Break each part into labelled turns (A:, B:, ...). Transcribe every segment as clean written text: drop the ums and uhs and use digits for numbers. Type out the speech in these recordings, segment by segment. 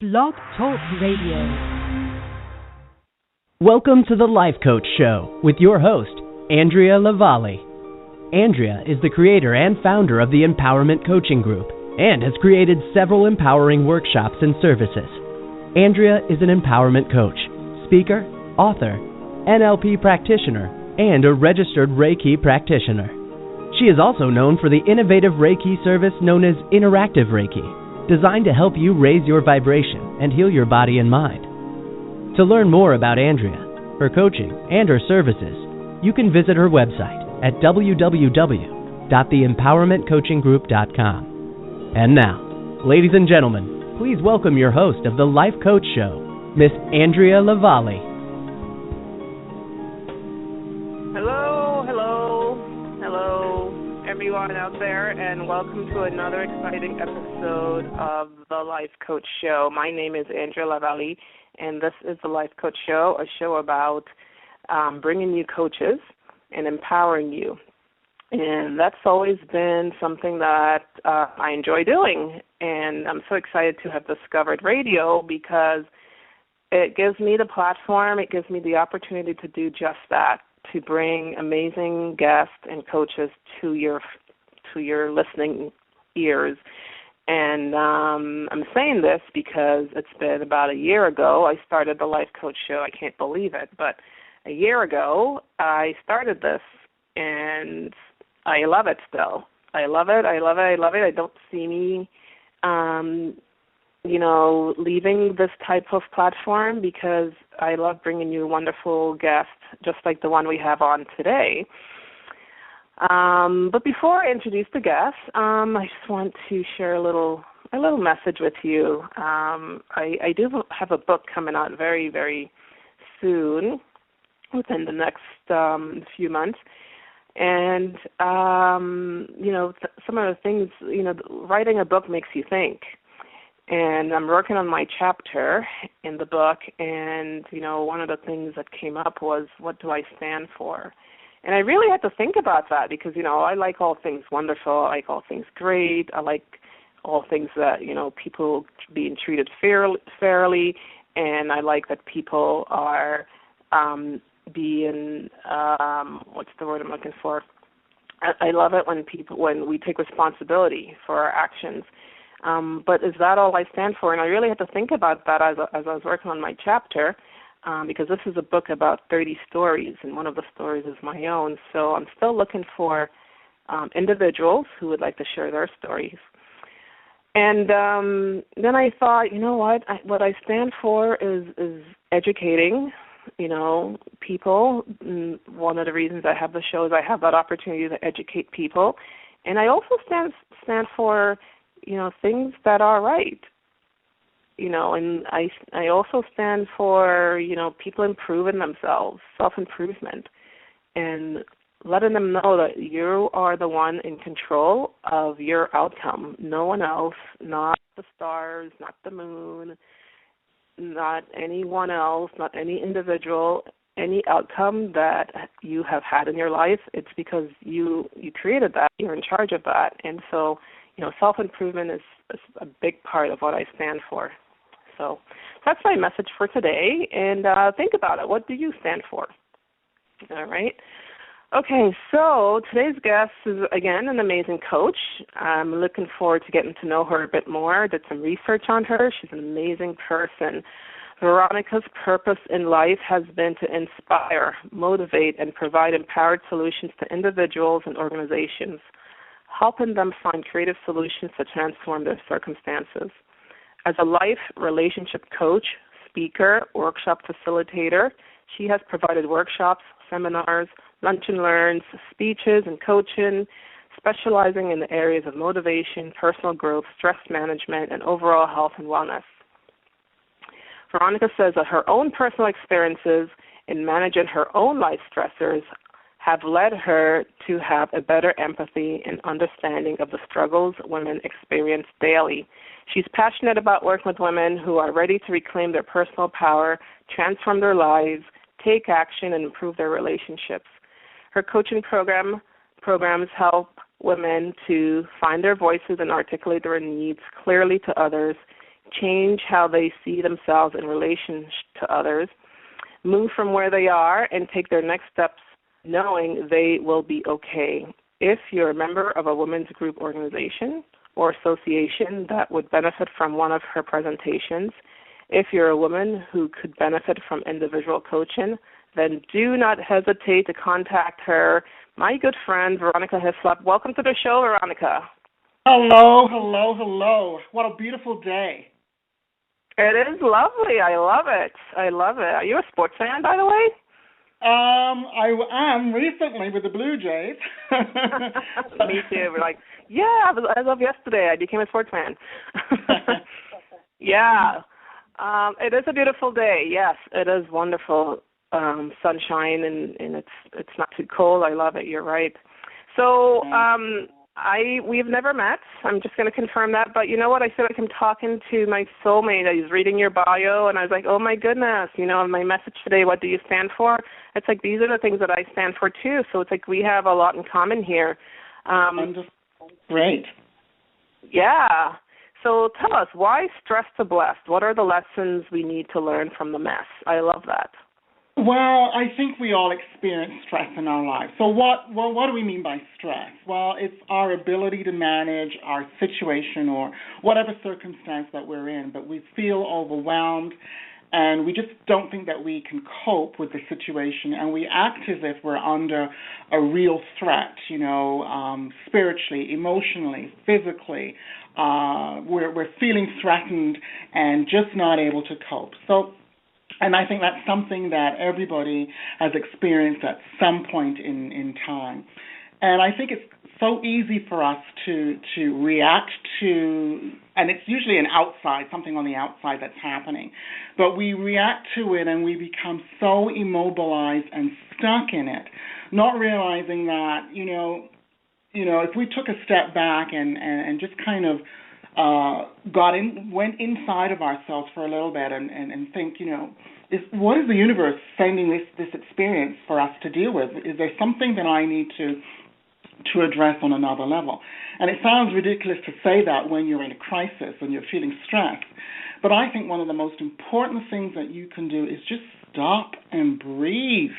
A: Blog Talk Radio.
B: Welcome to the Life Coach Show with your host, Andrea Lavallee. Andrea is the creator and founder of the Empowerment Coaching Group and has created several empowering workshops and services. Andrea is an empowerment coach, speaker, author, NLP practitioner, and a registered Reiki practitioner. She is also known for the innovative Reiki service known as Interactive Reiki, designed to help you raise your vibration and heal your body and mind. To learn more about Andrea, her coaching, and her services, you can visit her website at www.theempowermentcoachinggroup.com. And now, ladies and gentlemen, please welcome your host of the Life Coach Show, Miss Andrea Lavallee.
C: Hello, everyone out there, and welcome to another exciting episode of the Life Coach Show. My name is Andrea Lavallee, and this is the Life Coach Show, a show about bringing you coaches and empowering you. And that's always been something that I enjoy doing, and I'm so excited to have discovered radio because it gives me the platform, it gives me the opportunity to do just that, to bring amazing guests and coaches to your listening ears. And I'm saying this because it's been about a year ago I started the Life Coach Show. I can't believe it, but a year ago I started this, and I love it still. I love it. I don't see me, leaving this type of platform because I love bringing you wonderful guests just like the one we have on today. But before I introduce the guests, I just want to share a little message with you. I do have a book coming out very, very soon, within the next few months. And, some of the things, writing a book makes you think. And I'm working on my chapter in the book, and, one of the things that came up was, what do I stand for? And I really had to think about that because, I like all things wonderful. I like all things great. I like all things that, people being treated fairly, and I like that people are being, what's the word I'm looking for? I love it when we take responsibility for our actions. But is that all I stand for? And I really had to think about that as I was working on my chapter, because this is a book about 30 stories, and one of the stories is my own. So I'm still looking for individuals who would like to share their stories. And then I thought, what I stand for is educating, people. And one of the reasons I have the show is I have that opportunity to educate people. And I also stand for things that are right, and I also stand for, people improving themselves, self-improvement, and letting them know that you are the one in control of your outcome, no one else, not the stars, not the moon, not anyone else, not any individual. Any outcome that you have had in your life, it's because you created that, you're in charge of that, and so self-improvement is a big part of what I stand for. So that's my message for today, and think about it. What do you stand for? All right. Okay, so today's guest is, again, an amazing coach. I'm looking forward to getting to know her a bit more. Did some research on her. She's an amazing person. Veronica's purpose in life has been to inspire, motivate, and provide empowered solutions to individuals and organizations, helping them find creative solutions to transform their circumstances. As a life relationship coach, speaker, workshop facilitator, she has provided workshops, seminars, lunch and learns, speeches, and coaching, specializing in the areas of motivation, personal growth, stress management, and overall health and wellness. Veronica says that her own personal experiences in managing her own life stressors have led her to have a better empathy and understanding of the struggles women experience daily. She's passionate about working with women who are ready to reclaim their personal power, transform their lives, take action, and improve their relationships. Her coaching programs help women to find their voices and articulate their needs clearly to others, change how they see themselves in relation to others, move from where they are and take their next steps knowing they will be okay. If you're a member of a women's group organization or association that would benefit from one of her presentations, if you're a woman who could benefit from individual coaching, then do not hesitate to contact her. My good friend, Veronica Hislop. Welcome to the show, Veronica.
D: Hello, hello, hello. What a beautiful day.
C: It is lovely. I love it. I love it. Are you a sports fan, by the way?
D: I am recently with the Blue Jays.
C: Me too. We're like, yeah, as of yesterday, I became a sports fan. Yeah. It is a beautiful day. Yes, it is wonderful. Sunshine and it's not too cold. I love it. You're right. So we've never met. I'm just going to confirm that. But you know what? I feel like I'm talking to my soulmate. I was reading your bio, and I was like, oh, my goodness. You know, my message today, what do you stand for? It's like these are the things that I stand for, too. So it's like we have a lot in common here.
D: Great.
C: Yeah. So tell us, why stress to blessed? What are the lessons we need to learn from the mess? I love that.
D: Well, I think we all experience stress in our lives. So what do we mean by stress? Well, it's our ability to manage our situation or whatever circumstance that we're in, but we feel overwhelmed and we just don't think that we can cope with the situation, and we act as if we're under a real threat, spiritually, emotionally, physically. We're feeling threatened and just not able to cope. And I think that's something that everybody has experienced at some point in time. And I think it's so easy for us to react to, and it's usually something on the outside that's happening. But we react to it and we become so immobilized and stuck in it, not realizing that, if we took a step back and just kind of went inside of ourselves for a little bit and think, what is the universe sending this experience for us to deal with? Is there something that I need to address on another level? And it sounds ridiculous to say that when you're in a crisis and you're feeling stressed, but I think one of the most important things that you can do is just stop and breathe.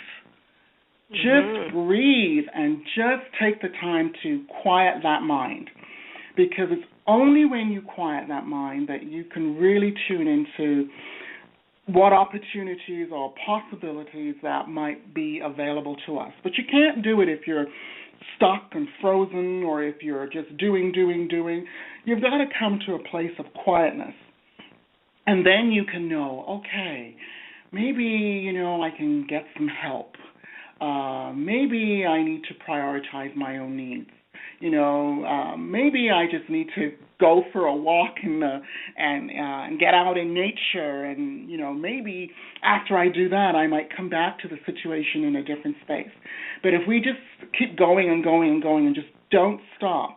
D: Just breathe and just take the time to quiet that mind, because it's only when you quiet that mind that you can really tune into what opportunities or possibilities that might be available to us. But you can't do it if you're stuck and frozen or if you're just doing. You've got to come to a place of quietness. And then you can know, okay, maybe, I can get some help. Maybe I need to prioritize my own needs. Maybe I just need to go for a walk and get out in nature, and maybe after I do that, I might come back to the situation in a different space. But if we just keep going and just don't stop,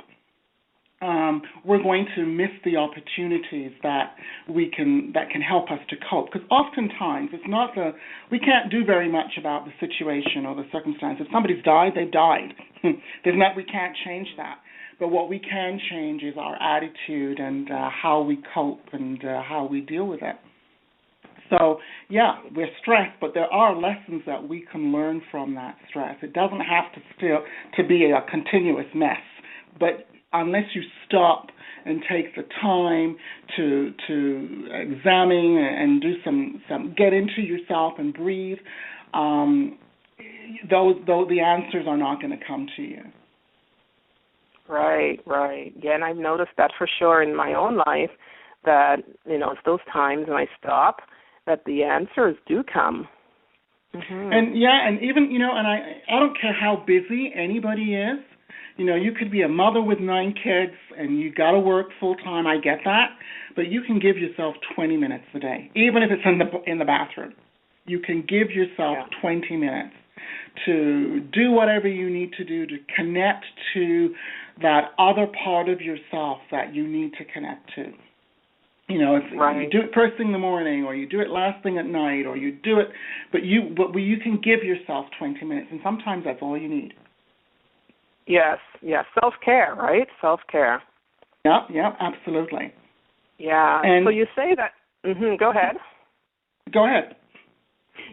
D: we're going to miss the opportunities that can help us to cope. Because oftentimes we can't do very much about the situation or the circumstance. If somebody's died, they've died. We can't change that. But what we can change is our attitude and how we cope and how we deal with it. So, yeah, we're stressed, but there are lessons that we can learn from that stress. It doesn't have to be a continuous mess. But unless you stop and take the time to examine and do some get into yourself and breathe, the answers are not going to come to you.
C: Right. Yeah, and I've noticed that for sure in my own life, that, it's those times when I stop that the answers do come.
D: And even, and I don't care how busy anybody is. You could be a mother with 9 kids and you got to work full time. I get that, but you can give yourself 20 minutes a day, even if it's in the bathroom. You can give yourself 20 minutes to do whatever you need to do to connect to that other part of yourself that you need to connect to. If you do it first thing in the morning, or you do it last thing at night, or you do it, but you can give yourself 20 minutes, and sometimes that's all you need. Yes,
C: self-care, right? Self-care.
D: Yeah, absolutely.
C: Yeah.
D: And
C: so you say that. Go ahead.
D: Go ahead.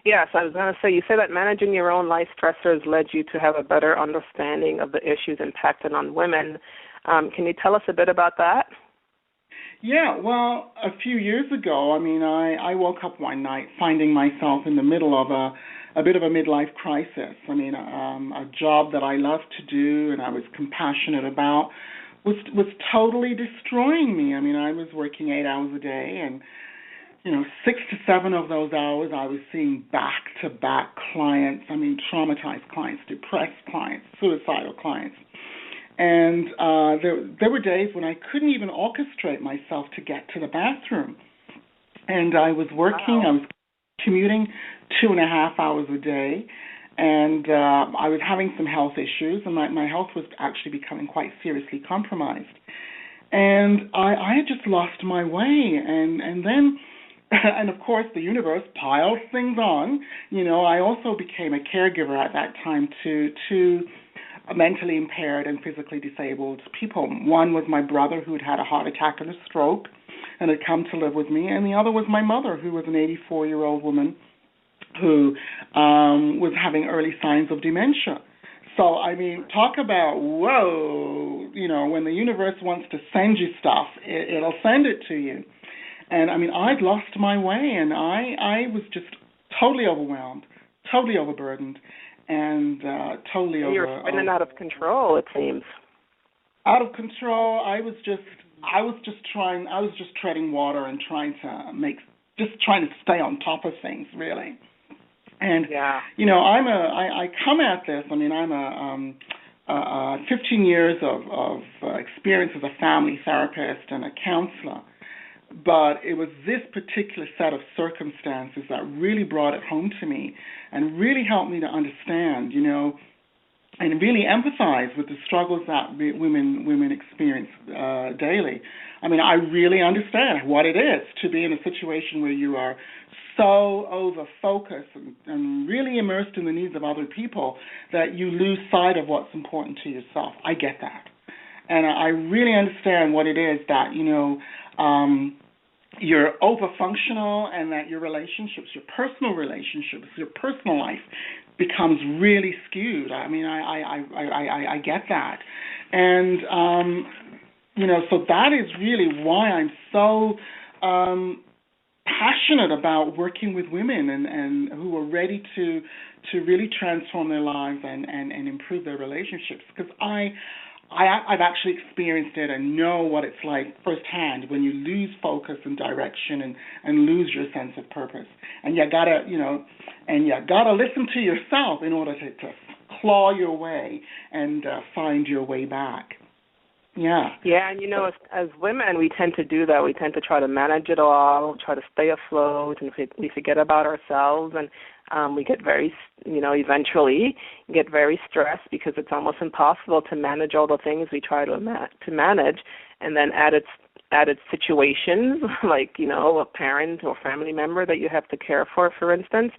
C: Yes, I was going to say, you say that managing your own life stressors led you to have a better understanding of the issues impacting on women. Can you tell us a bit about that?
D: Yeah, well, a few years ago, I woke up one night finding myself in the middle of a bit of a midlife crisis. A job that I loved to do and I was compassionate about was totally destroying me. I was working 8 hours a day, and 6 to 7 of those hours I was seeing back-to-back clients. Traumatized clients, depressed clients, suicidal clients. And there were days when I couldn't even orchestrate myself to get to the bathroom. And I was working, I was commuting 2.5 hours a day, and I was having some health issues, and my health was actually becoming quite seriously compromised. And I had just lost my way, and then, and of course the universe piled things on. I also became a caregiver at that time to mentally impaired and physically disabled people. One was my brother, who had had a heart attack and a stroke and had come to live with me, and the other was my mother, who was an 84-year-old woman who was having early signs of dementia. So, talk about, whoa, when the universe wants to send you stuff, it'll send it to you. And, I'd lost my way, and I was just totally overwhelmed, totally overburdened, and totally over.
C: You're spinning out of control, it seems.
D: Out of control. I was just treading water and trying to stay on top of things, really. And I come at this. I'm a 15 years of experience as a family therapist and a counselor. But it was this particular set of circumstances that really brought it home to me and really helped me to understand, and really empathize with the struggles that women experience daily. I really understand what it is to be in a situation where you are so over-focused and really immersed in the needs of other people that you lose sight of what's important to yourself. I get that. And I really understand what it is that, you're over-functional, and that your relationships, your personal relationships, your personal life becomes really skewed. I get that. And, so that is really why I'm so passionate about working with women and who are ready to really transform their lives and improve their relationships. Because I've actually experienced it and know what it's like firsthand when you lose focus and direction and lose your sense of purpose. And you gotta listen to yourself in order to claw your way and find your way back. Yeah.
C: Yeah, and as women, we tend to do that. We tend to try to manage it all, try to stay afloat, and we forget about ourselves, and we get eventually get very stressed because it's almost impossible to manage all the things we try to manage, and then added situations like, a parent or family member that you have to care for instance,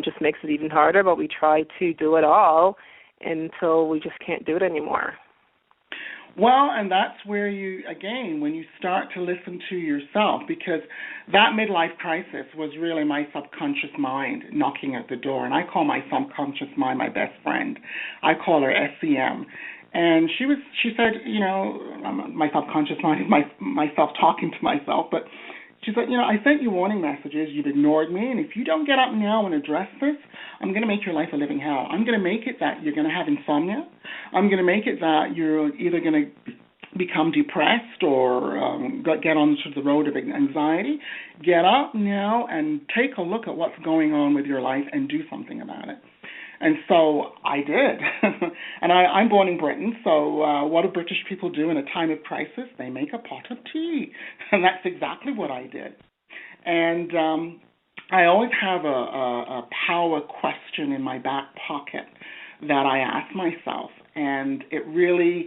C: just makes it even harder, but we try to do it all until we just can't do it anymore.
D: Well, and that's where when you start to listen to yourself, because that midlife crisis was really my subconscious mind knocking at the door, and I call my subconscious mind my best friend. I call her SEM. And she said, my subconscious mind is myself talking to myself, but she said, I sent you warning messages, you've ignored me, and if you don't get up now and address this, I'm going to make your life a living hell. I'm going to make it that you're going to have insomnia. I'm going to make it that you're either going to become depressed or get onto the road of anxiety. Get up now and take a look at what's going on with your life and do something about it. And so I did. And I'm born in Britain, so what do British people do in a time of crisis? They make a pot of tea. And that's exactly what I did. And I always have a power question in my back pocket that I ask myself, and it really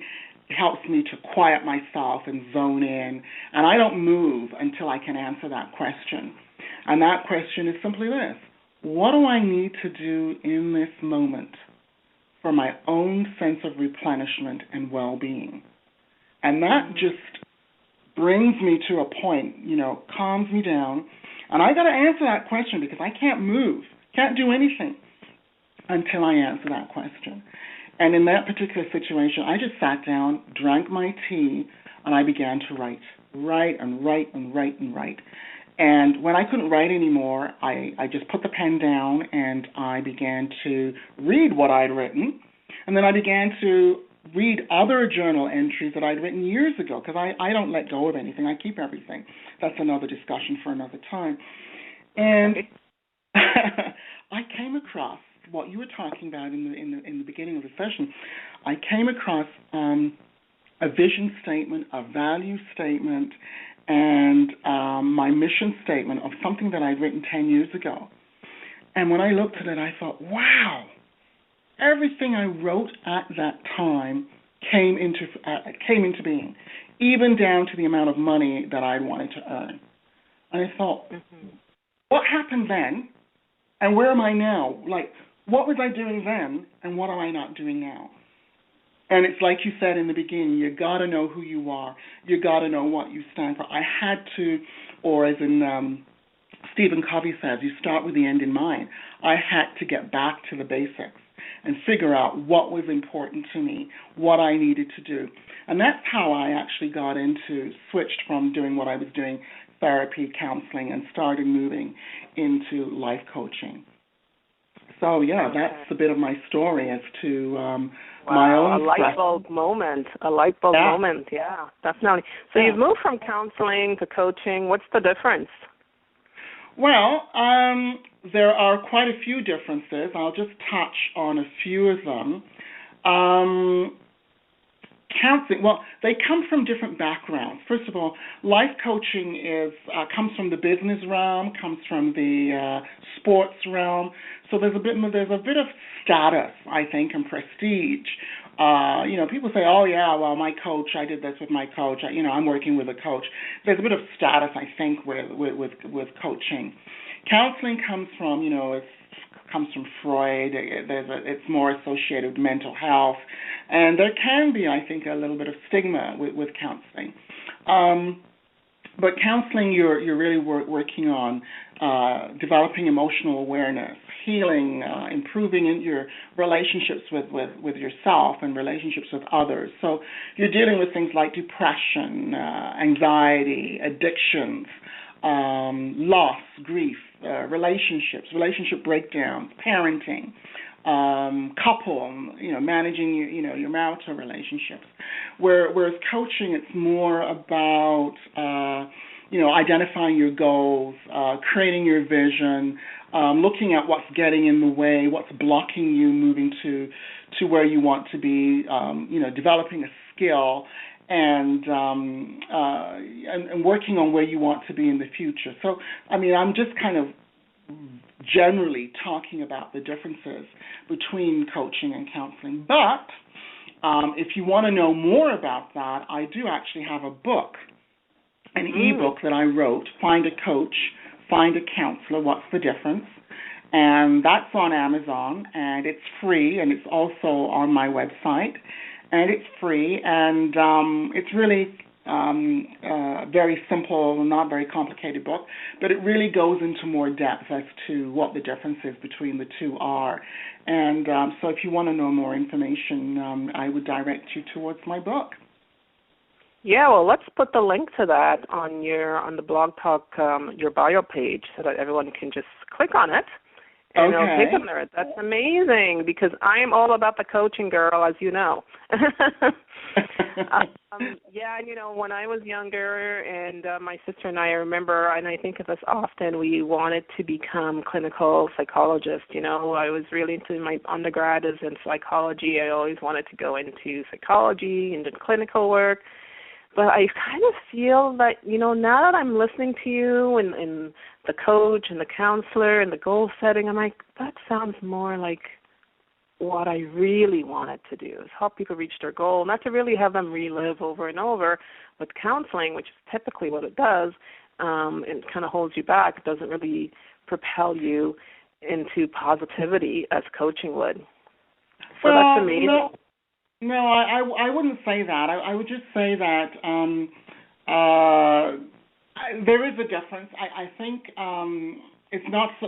D: helps me to quiet myself and zone in, and I don't move until I can answer that question. And that question is simply this: what do I need to do in this moment for my own sense of replenishment and well-being? And that just brings me to a point, calms me down. And I got to answer that question because I can't move, can't do anything until I answer that question. And in that particular situation, I just sat down, drank my tea, and I began to write. And when I couldn't write anymore, I just put the pen down and I began to read what I'd written. And then I began to read other journal entries that I'd written years ago, because I don't let go of anything. I keep everything. That's another discussion for another time. And I came across what you were talking about in the beginning of the session. I came across a vision statement, a value statement, and my mission statement of something that I'd written 10 years ago. And when I looked at it, I thought, wow, everything I wrote at that time came into being, even down to the amount of money that I wanted to earn. And I thought, what happened then, and where am I now? Like, what was I doing then, and what am I not doing now? And it's like you said in the beginning, you got to know who you are. You got to know what you stand for. I had to, or as in Stephen Covey says, you start with the end in mind. I had to get back to the basics and figure out what was important to me, what I needed to do. And that's how I actually switched from doing what I was doing, therapy, counseling, and started moving into life coaching. So, yeah, that's a bit of my story as to my own...
C: A light bulb moment, yeah, definitely. So you've moved from counseling to coaching. What's the difference?
D: Well, there are quite a few differences. I'll just touch on a few of them. Counseling, well, they come from different backgrounds. First of all, life coaching comes from the business realm, comes from the sports realm. So there's a bit of status, I think, and prestige. People say, "Oh yeah, well, my coach, I did this with my coach. I'm working with a coach." There's a bit of status, I think, with coaching. Counseling comes from, comes from Freud. It's more associated with mental health, and there can be, I think, a little bit of stigma with counseling. But counseling, you're really working on developing emotional awareness, healing, improving in your relationships with yourself and relationships with others. So you're dealing with things like depression, anxiety, addictions, loss, grief, relationship breakdowns, parenting, couple, managing your marital relationships. Whereas coaching, it's more about identifying your goals, creating your vision, looking at what's getting in the way, what's blocking you moving to where you want to be, developing a skill, and working on where you want to be in the future. So, I'm just kind of generally talking about the differences between coaching and counseling. But if you want to know more about that, I do actually have a book, an ebook that I wrote, Find a Coach, Find a Counselor, What's the Difference? And that's on Amazon, and it's free, and it's also on my website, and it's free, and it's really very simple, not very complicated book, but it really goes into more depth as to what the differences between the two are. And so if you want to know more information, I would direct you towards my book.
C: Yeah, well, let's put the link to that on the Blog Talk, your bio page, so that everyone can just click on it. And it'll take them there. That's amazing, because I am all about the coaching, girl, as you know. When I was younger, and my sister and I remember, and I think of us often, we wanted to become clinical psychologists. I was really into my undergrad is in psychology. I always wanted to go into psychology, into clinical work. But I kind of feel that, now that I'm listening to you and the coach and the counselor and the goal setting, I'm like, that sounds more like what I really wanted to do, is help people reach their goal, not to really have them relive over and over. With counseling, which is typically what it does, it kind of holds you back. It doesn't really propel you into positivity as coaching would. So that's amazing.
D: No, I wouldn't say that. I would just say that There is a difference. I think it's not so.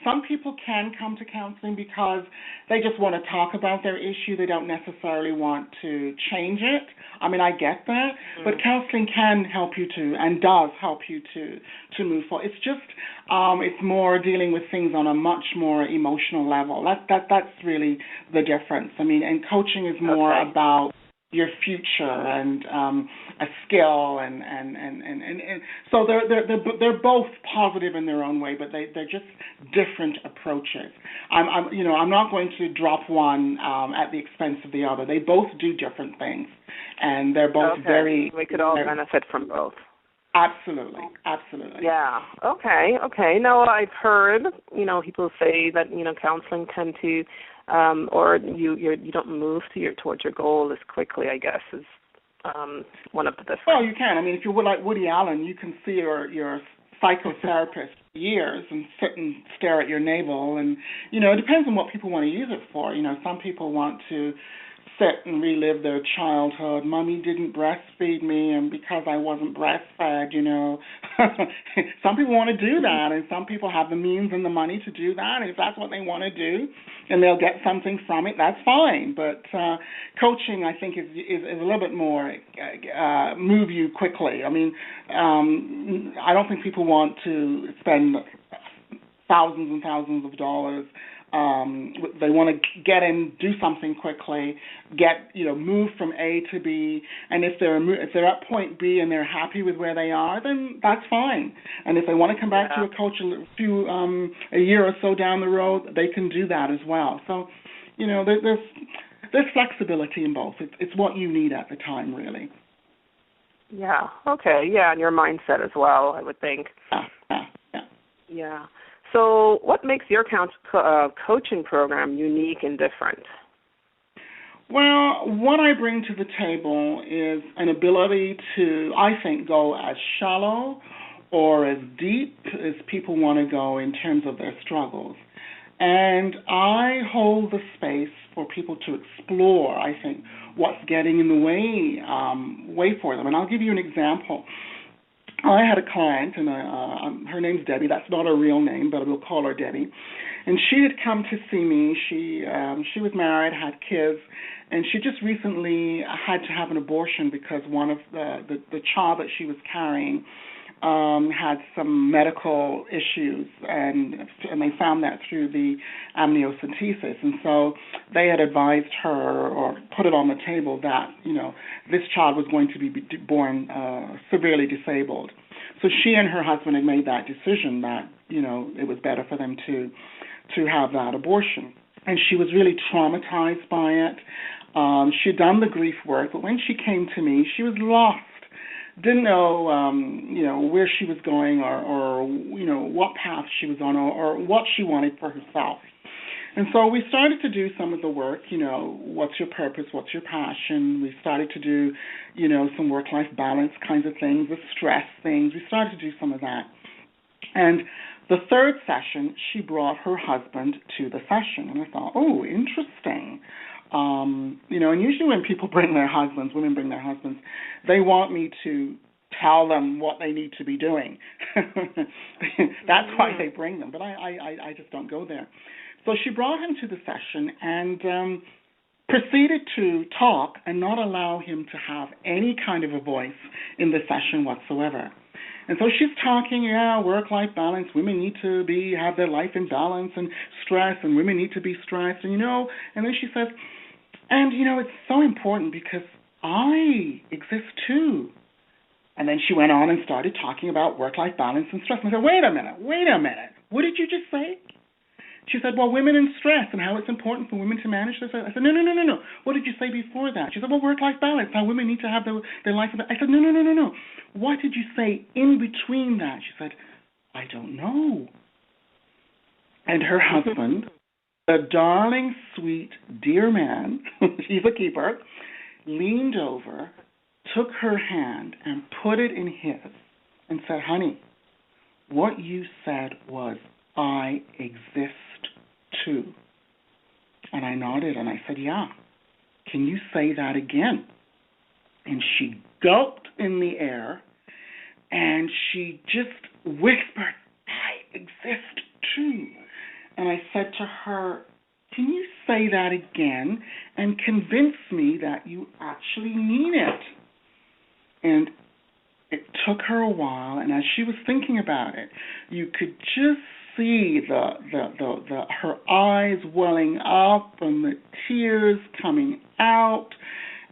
D: Some people can come to counseling because they just want to talk about their issue. They don't necessarily want to change it. I mean, I get that, but counseling can help you to, and does help you to move forward. It's just it's more dealing with things on a much more emotional level. That's really the difference. I mean, and coaching is more about your future and a skill and so they're both positive in their own way, but they're just different approaches. I'm not going to drop one at the expense of the other. They both do different things, and they're both very.
C: We could all benefit from both.
D: Absolutely.
C: Yeah. Okay. Now I've heard people say that counseling tend to or you don't move towards your goal as quickly, I guess, is one of the differences.
D: Well, you can. I mean, if you're like Woody Allen, you can see your psychotherapist for years and sit and stare at your navel, and it depends on what people want to use it for. Some people want to sit and relive their childhood. Mommy didn't breastfeed me, and because I wasn't breastfed, some people want to do that, and some people have the means and the money to do that, and if that's what they want to do, and they'll get something from it, that's fine. But coaching, I think, is a little bit more move you quickly. I mean, I don't think people want to spend thousands and thousands of dollars. They want to get in, do something quickly, move from A to B, and if they're at point B and they're happy with where they are, then that's fine. And if they want to come back to a coach a year or so down the road, they can do that as well. So, there's flexibility in both. It's what you need at the time, really.
C: Yeah. Okay. Yeah, and your mindset as well, I would think. Yeah. So what makes your coaching program unique and different?
D: Well, what I bring to the table is an ability to, I think, go as shallow or as deep as people want to go in terms of their struggles. And I hold the space for people to explore, I think, what's getting in the way for them. And I'll give you an example. I had a client, and her name's Debbie. That's not her real name, but we'll call her Debbie. And she had come to see me. She was married, had kids, and she just recently had to have an abortion because one of the child that she was carrying had some medical issues, and they found that through the amniocentesis. And so they had advised her or put it on the table that, this child was going to be born severely disabled. So she and her husband had made that decision that, it was better for them to have that abortion. And she was really traumatized by it. She'd done the grief work, but when she came to me, she was lost. Didn't know, where she was going or what path she was on or what she wanted for herself. And so we started to do some of the work, what's your purpose, what's your passion. We started to do, some work-life balance kinds of things, the stress things. We started to do some of that. And the third session, she brought her husband to the session. And I thought, oh, interesting. And usually when people bring their husbands, women bring their husbands, they want me to tell them what they need to be doing. That's why they bring them, but I just don't go there. So she brought him to the session and proceeded to talk and not allow him to have any kind of a voice in the session whatsoever. And so she's talking, work-life balance, women need to have their life in balance, and stress, and women need to be stressed, and and then she says, and it's so important because I exist too. And then she went on and started talking about work-life balance and stress. And I said, wait a minute, what did you just say? She said, well, women in stress and how it's important for women to manage this. I said, no. What did you say before that? She said, well, work-life balance, how women need to have their life. I said, no. What did you say in between that? She said, I don't know. And her husband, a darling, sweet, dear man, he's a keeper, leaned over, took her hand and put it in his and said, honey, what you said was, I exist too. And I nodded and I said, yeah. Can you say that again? And she gulped in the air, and she just whispered, "I exist too." And I said to her, "Can you say that again and convince me that you actually mean it?" And it took her a while, and as she was thinking about it, you could just see her eyes welling up and the tears coming out,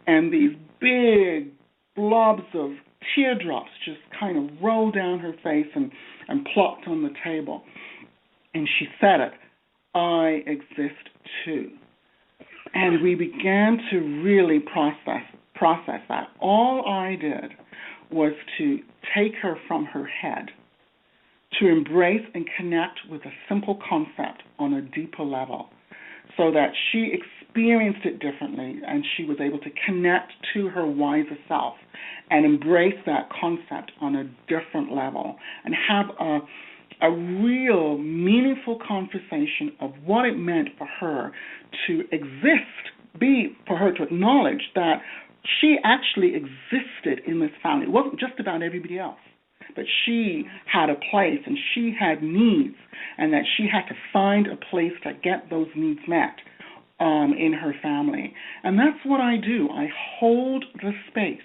D: and these big blobs of teardrops just kind of rolled down her face and plopped on the table. And she said it, "I exist too." And we began to really process that. All I did was to take her from her head to embrace and connect with a simple concept on a deeper level, so that she experienced it differently and she was able to connect to her wiser self and embrace that concept on a different level and have a real meaningful conversation of what it meant for her to exist, for her to acknowledge that she actually existed in this family. It wasn't just about everybody else, but she had a place and she had needs, and that she had to find a place to get those needs met in her family. And that's what I do. I hold the space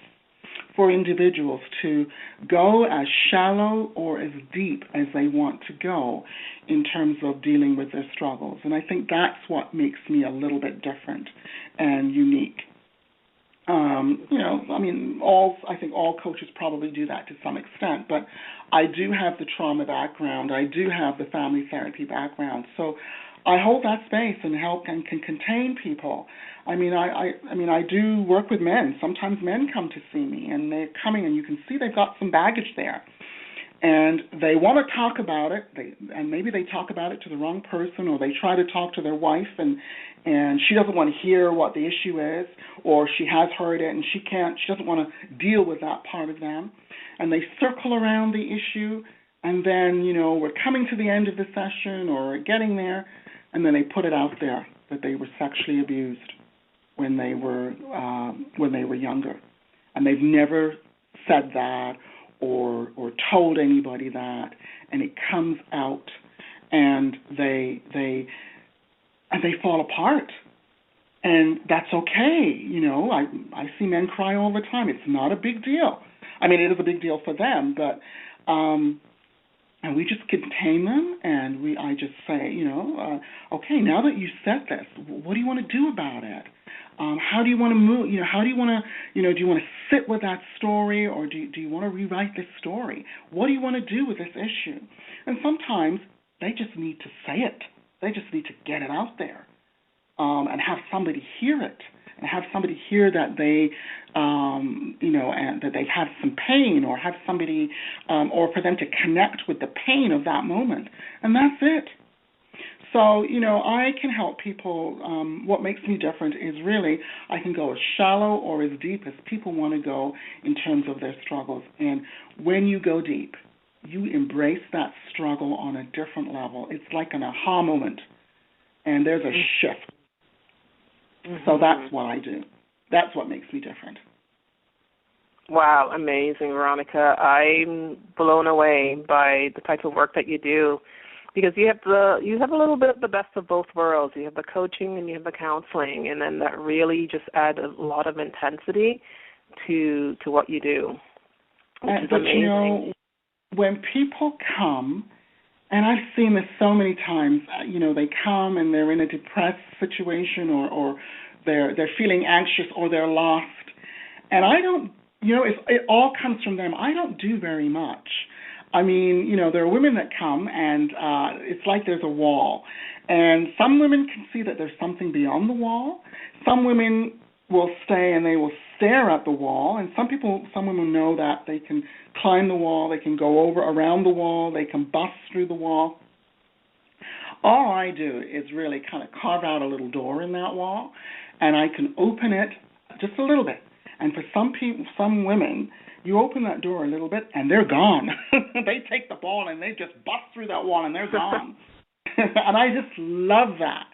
D: for individuals to go as shallow or as deep as they want to go in terms of dealing with their struggles. And I think that's what makes me a little bit different and unique. I think all coaches probably do that to some extent, but I do have the trauma background. I do have the family therapy background. So I hold that space and help and can contain people. I do work with men. Sometimes men come to see me, and they're coming, and you can see they've got some baggage there. And they want to talk about it, and maybe they talk about it to the wrong person, or they try to talk to their wife, and she doesn't want to hear what the issue is, or she has heard it and she doesn't want to deal with that part of them. And they circle around the issue, and then, we're coming to the end of the session or getting there, and then they put it out there that they were sexually abused when they were younger. And they've never said that or told anybody that, and it comes out, and they fall apart, and that's okay. I see men cry all the time. It's not a big deal. I mean, it is a big deal for them, but and we just contain them, and I just say, okay, now that you said this, what do you want to do about it? How do you want to move? How do you want to, do you want to sit with that story, or do you want to rewrite this story? What do you want to do with this issue? And sometimes they just need to say it. They just need to get it out there, and have somebody hear it, and have somebody hear that they, and that they've had some pain, or have somebody, or for them to connect with the pain of that moment, and that's it. So, I can help people. What makes me different is really I can go as shallow or as deep as people want to go in terms of their struggles. And when you go deep, you embrace that struggle on a different level. It's like an aha moment, and there's a shift. Mm-hmm. So that's what I do. That's what makes me different.
C: Wow, amazing, Veronica. I'm blown away by the type of work that you do. Because you have a little bit of the best of both worlds. You have the coaching and you have the counseling, and then that really just add a lot of intensity to what you do, which is amazing.
D: When people come, and I've seen this so many times, they come and they're in a depressed situation, or they're feeling anxious, or they're lost, and I don't, it all comes from them. I don't do very much. I mean, there are women that come, and it's like there's a wall. And some women can see that there's something beyond the wall. Some women will stay and they will stare at the wall. And some women know that they can climb the wall, they can go around the wall, they can bust through the wall. All I do is really kind of carve out a little door in that wall, and I can open it just a little bit. And for some women, you open that door a little bit, and they're gone. They take the ball, and they just bust through that wall, and they're gone. And I just love that.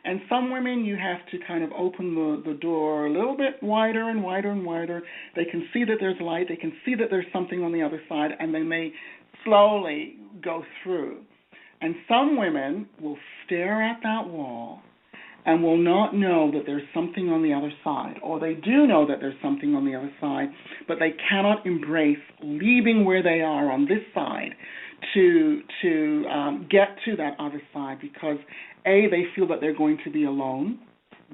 D: And some women, you have to kind of open the door a little bit wider and wider and wider. They can see that there's light. They can see that there's something on the other side, and they may slowly go through. And some women will stare at that wall and will not know that there's something on the other side, or they do know that there's something on the other side, but they cannot embrace leaving where they are on this side to get to that other side because, A, they feel that they're going to be alone,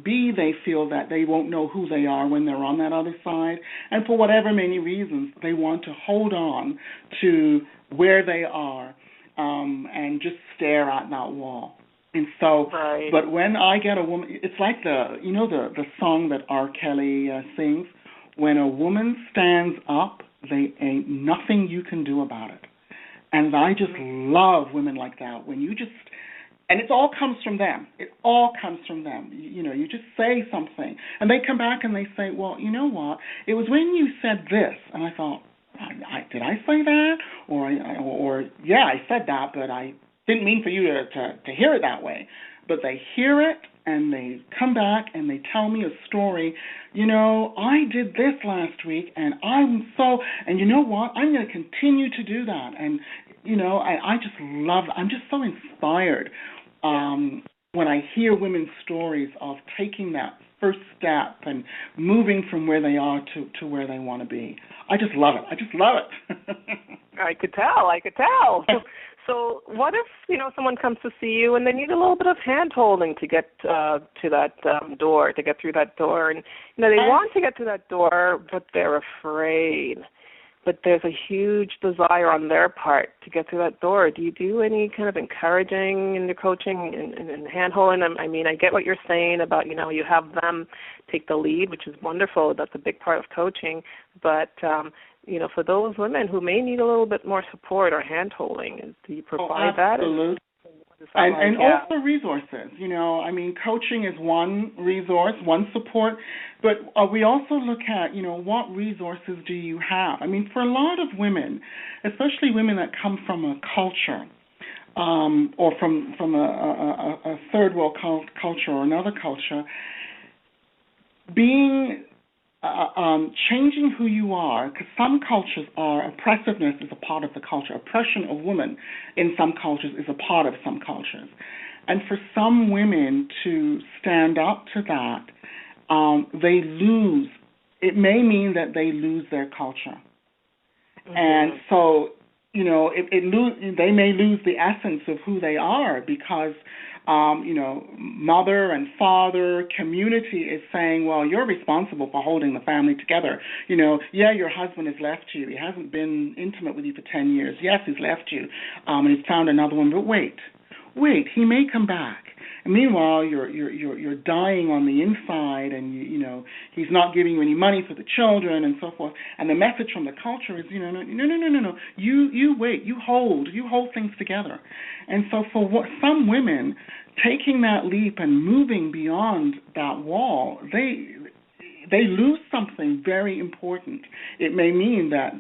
D: B, they feel that they won't know who they are when they're on that other side, and for whatever many reasons, they want to hold on to where they are and just stare at that wall. And so,
C: right.
D: But when I get a woman, it's like the song that R. Kelly sings, when a woman stands up, they ain't nothing you can do about it. And I just love women like that. When you just, and it all comes from them. It all comes from them. You just say something, and they come back and they say, well, you know what? It was when you said this, and I thought, did I say that? Or yeah, I said that, but I didn't mean for you to hear it that way. But they hear it, and they come back, and they tell me a story. I did this last week, and and you know what? I'm going to continue to do that. And, I just love, I'm just so inspired when I hear women's stories of taking that first step and moving from where they are to where they want to be. I just love it.
C: I could tell. So what if, someone comes to see you and they need a little bit of hand-holding to get to that door, to get through that door. And, they want to get to that door, but they're afraid. But there's a huge desire on their part to get through that door. Do you do any kind of encouraging in your coaching and hand-holding? I mean, I get what you're saying about, you have them take the lead, which is wonderful. That's a big part of coaching. But, for those women who may need a little bit more support or hand-holding, do you provide that?
D: Absolutely. And also resources. Coaching is one resource, one support, but we also look at, what resources do you have? For a lot of women, especially women that come from a culture or from a third world culture or another culture, changing who you are, because some cultures oppressiveness is a part of the culture. Oppression of women in some cultures is a part of some cultures. And for some women to stand up to that, it may mean that they lose their culture. Mm-hmm. And so, they may lose the essence of who they are because mother and father, community is saying, well, you're responsible for holding the family together. Your husband has left you. He hasn't been intimate with you for 10 years. Yes, he's left you, and he's found another one. But wait, he may come back. And meanwhile, you're dying on the inside, and he's not giving you any money for the children and so forth. And the message from the culture is, no. You wait. You hold things together. And so for some women, taking that leap and moving beyond that wall, they lose something very important. It may mean that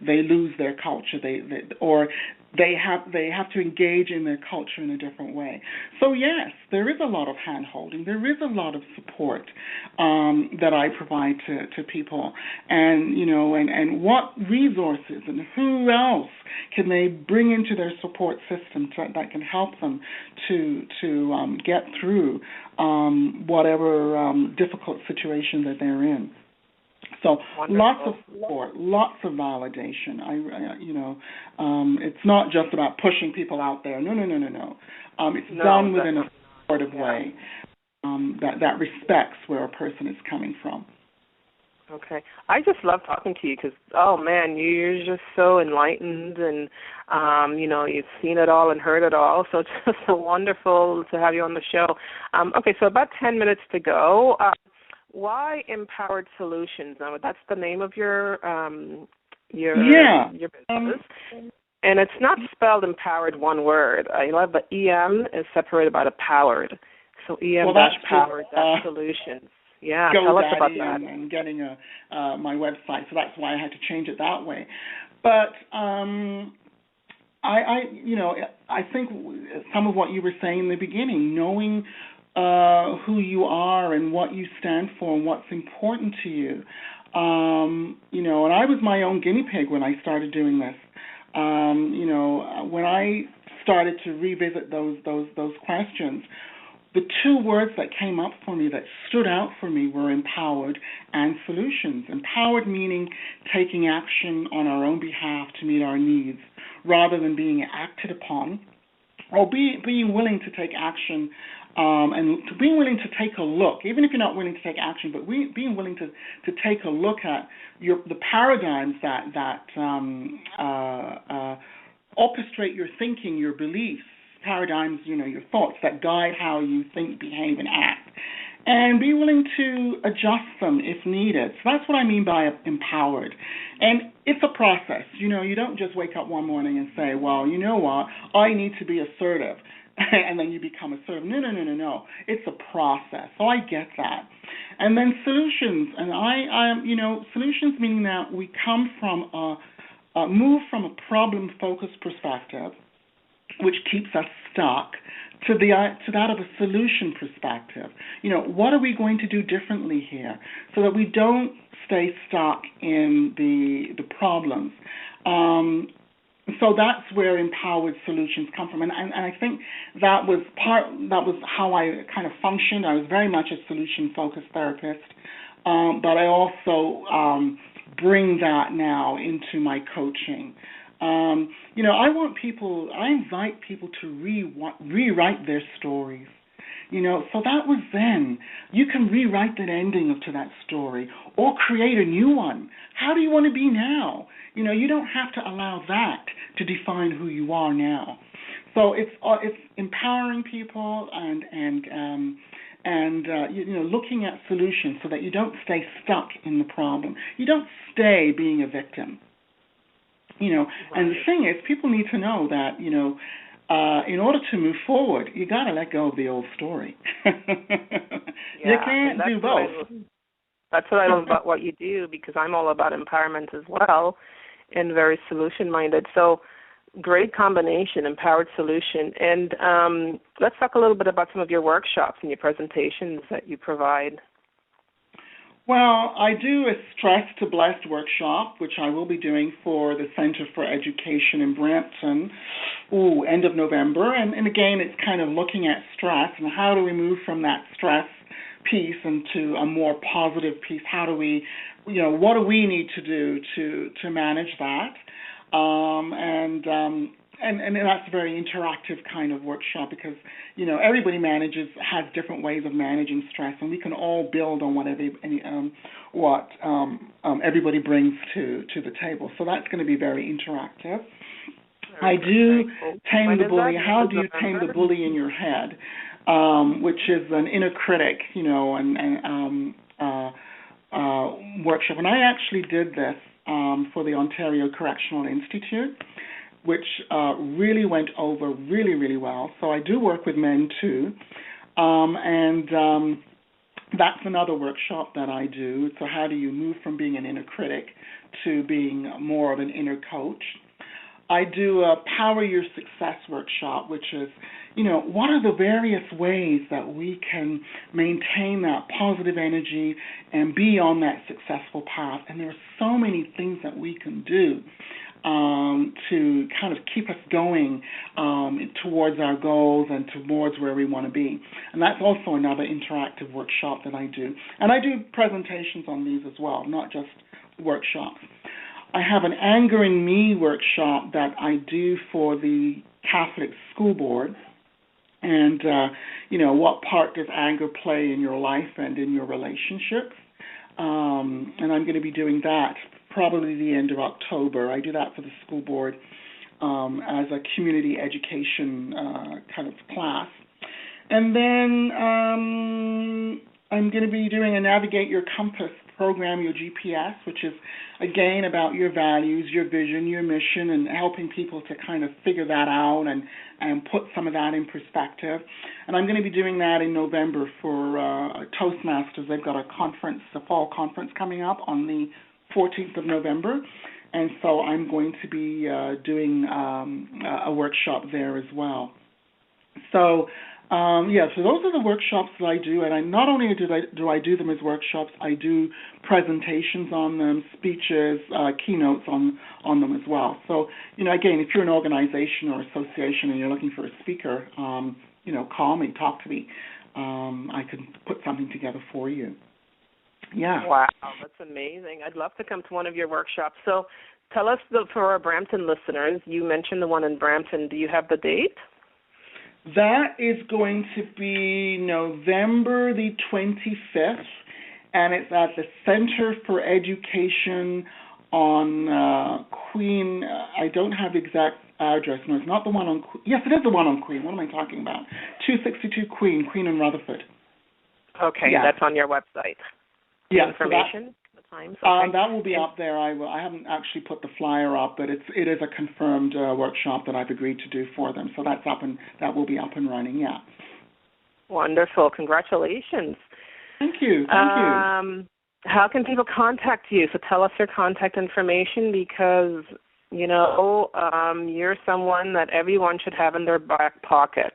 D: they lose their culture, they have to engage in their culture in a different way. So yes, there is a lot of hand-holding. There is a lot of support that I provide to people, and what resources and who else can they bring into their support system that can help them to get through whatever difficult situation that they're in. So wonderful. Lots of support, lots of validation. It's not just about pushing people out there. No. It's done within a supportive way that respects where a person is coming from.
C: Okay. I just love talking to you because, oh, man, you're just so enlightened and, you've seen it all and heard it all. So it's just so wonderful to have you on the show. Okay, so about 10 minutes to go. Why Empowered Solutions? Now, that's the name of your business. And it's not spelled empowered one word. I love the EM is separated by the powered. So EM-powered solutions. Yeah, tell us about that.
D: And getting my website, so that's why I had to change it that way. But I think some of what you were saying in the beginning, knowing who you are and what you stand for and what's important to you. And I was my own guinea pig when I started doing this. When I started to revisit those questions, the two words that came up for me that stood out for me were empowered and solutions. Empowered meaning taking action on our own behalf to meet our needs rather than being acted upon, or being willing to take action and being willing to take a look, even if you're not willing to take action, but being willing to take a look at the paradigms that orchestrate your thinking, your beliefs, paradigms, your thoughts that guide how you think, behave, and act, and be willing to adjust them if needed. So that's what I mean by empowered. And it's a process. You don't just wake up one morning and say, well, you know what, I need to be assertive, and then you become assertive. No. It's a process. So I get that. And then solutions, and solutions meaning that we come from move from a problem-focused perspective, which keeps us stuck, to that of a solution perspective. What are we going to do differently here so that we don't stay stuck in the problems? So that's where empowered solutions come from, and I think that was how I kind of functioned. I was very much a solution-focused therapist, but I also bring that now into my coaching. I invite people to rewrite their stories. So that was then. You can rewrite that ending to that story or create a new one. How do you want to be now? You don't have to allow that to define who you are now. So it's empowering people and looking at solutions so that you don't stay stuck in the problem. You don't stay being a victim. And the thing is, people need to know that, in order to move forward, you got to let go of the old story. You can't do both.
C: That's what I love about what you do, because I'm all about empowerment as well and very solution-minded. So great combination, empowered solution. And let's talk a little bit about some of your workshops and your presentations that you provide.
D: Well, I do a Stress to Blessed workshop, which I will be doing for the Center for Education in Brampton, end of November. And again, it's kind of looking at stress and how do we move from that stress piece into a more positive piece. How do we, what do we need to do to manage that? And that's a very interactive kind of workshop because, everybody has different ways of managing stress, and we can all build on what everybody brings to the table. So that's going to be very interactive. I do tame the bully. How do you tame the bully in your head, which is an inner critic, workshop. And I actually did this for the Ontario Correctional Institute, which really went over really, really well. So I do work with men too, and that's another workshop that I do. So how do you move from being an inner critic to being more of an inner coach? I do a Power Your Success workshop, which is, what are the various ways that we can maintain that positive energy and be on that successful path? And there are so many things that we can do to kind of keep us going towards our goals and towards where we want to be. And that's also another interactive workshop that I do. And I do presentations on these as well, not just workshops. I have an Anger in Me workshop that I do for the Catholic School Board. And, what part does anger play in your life and in your relationships? And I'm going to be doing that probably the end of October. I do that for the school board as a community education kind of class. And then I'm going to be doing a Navigate Your Compass program, your GPS, which is, again, about your values, your vision, your mission, and helping people to kind of figure that out and put some of that in perspective. And I'm going to be doing that in November for Toastmasters. They've got a conference, a fall conference coming up on the 14th of November. and so I'm going to be doing a workshop there as well. So, so those are the workshops that I do, and not only do I do them as workshops, I do presentations on them, speeches, keynotes on them as well. So, again, if you're an organization or association and you're looking for a speaker, call me, talk to me. I can put something together for you. Yeah.
C: Wow, that's amazing. I'd love to come to one of your workshops. So tell us, for our Brampton listeners, you mentioned the one in Brampton. Do you have the date?
D: That is going to be November the 25th, and it's at the Center for Education on Queen. I don't have the exact address. No, it's not the one on Queen. Yes, it is the one on Queen. What am I talking about? 262 Queen in Rutherford.
C: Okay, yeah. That's on your website.
D: Yeah,
C: information, the times.
D: Okay. That will be up there. I haven't actually put the flyer up, but it is a confirmed workshop that I've agreed to do for them. So that's up and that will be up and running. Yeah.
C: Wonderful. Congratulations.
D: Thank you.
C: How can people contact you? So tell us your contact information, because you're someone that everyone should have in their back pocket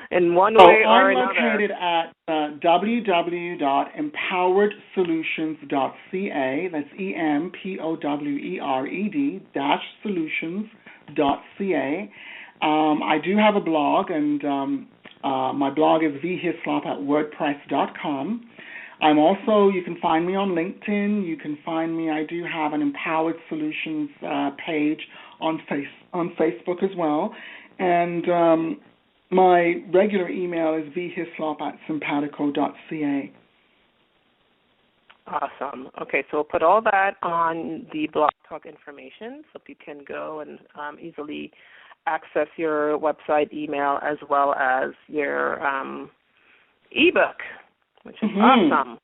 C: in one way or another.
D: I'm located at www.empoweredsolutions.ca. That's EMPOWERED-solutions.ca. I do have a blog, and my blog is vhislop@wordpress.com. I'm also, you can find me on LinkedIn. You can find me, I do have an Empowered Solutions page on Facebook as well. And my regular email is vhislop@simpatico.ca.
C: Awesome. Okay, so we'll put all that on the Blog Talk information so you can go and easily access your website, email, as well as your ebook, which is awesome.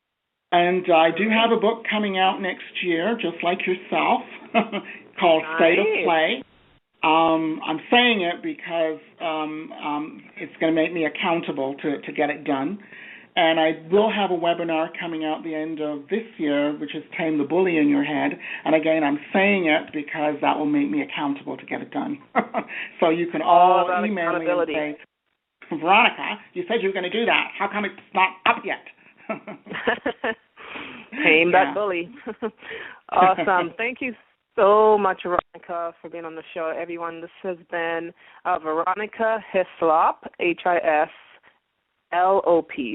D: And I do have a book coming out next year, just like yourself, called State of Play. I'm saying it because it's going to make me accountable to get it done. And I will have a webinar coming out the end of this year, which is Tame the Bully in Your Head. And again, I'm saying it because that will make me accountable to get it done. So you can all email me and say, Veronica, you said you were going to do that. How come it's not up yet?
C: Tame that bully. Awesome. Thank you so much, Veronica, for being on the show. Everyone, this has been Veronica Hislop, Hislop,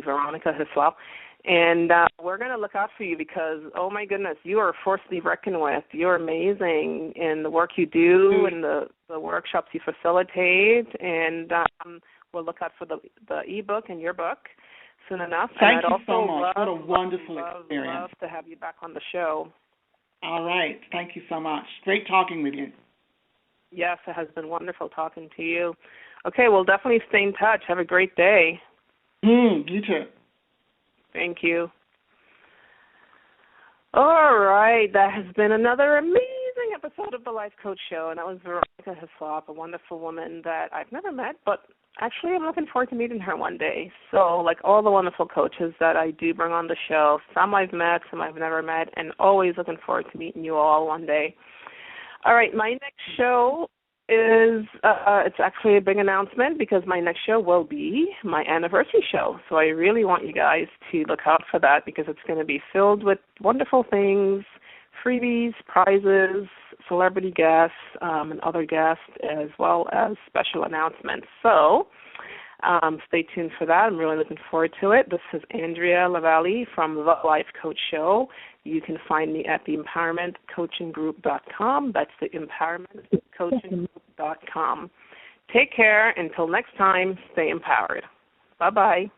C: Veronica Hislop. And we're going to look out for you because, oh, my goodness, you are a force to be reckoned with. You're amazing in the work you do and the workshops you facilitate. And we'll look out for the ebook and your book soon enough.
D: Thank you so much. What a wonderful experience.
C: I'd love to have you back on the show.
D: All right. Thank you so much. Great talking with you.
C: Yes, it has been wonderful talking to you. Okay, we'll definitely stay in touch. Have a great day.
D: You too.
C: Thank you. All right, that has been another amazing episode of the Life Coach Show, and that was Veronica Hislop, a wonderful woman that I've never met, but actually I'm looking forward to meeting her one day. So, like all the wonderful coaches that I do bring on the show, some I've met, some I've never met, and always looking forward to meeting you all one day. All right, my next show is, it's actually a big announcement because my next show will be my anniversary show. So I really want you guys to look out for that because it's going to be filled with wonderful things, freebies, prizes, celebrity guests, and other guests, as well as special announcements. So stay tuned for that. I'm really looking forward to it. This is Andrea Lavallee from The Life Coach Show. You can find me at the empowermentcoachinggroup.com. That's the empowermentcoachinggroup.com. Take care. Until next time, stay empowered. Bye-bye.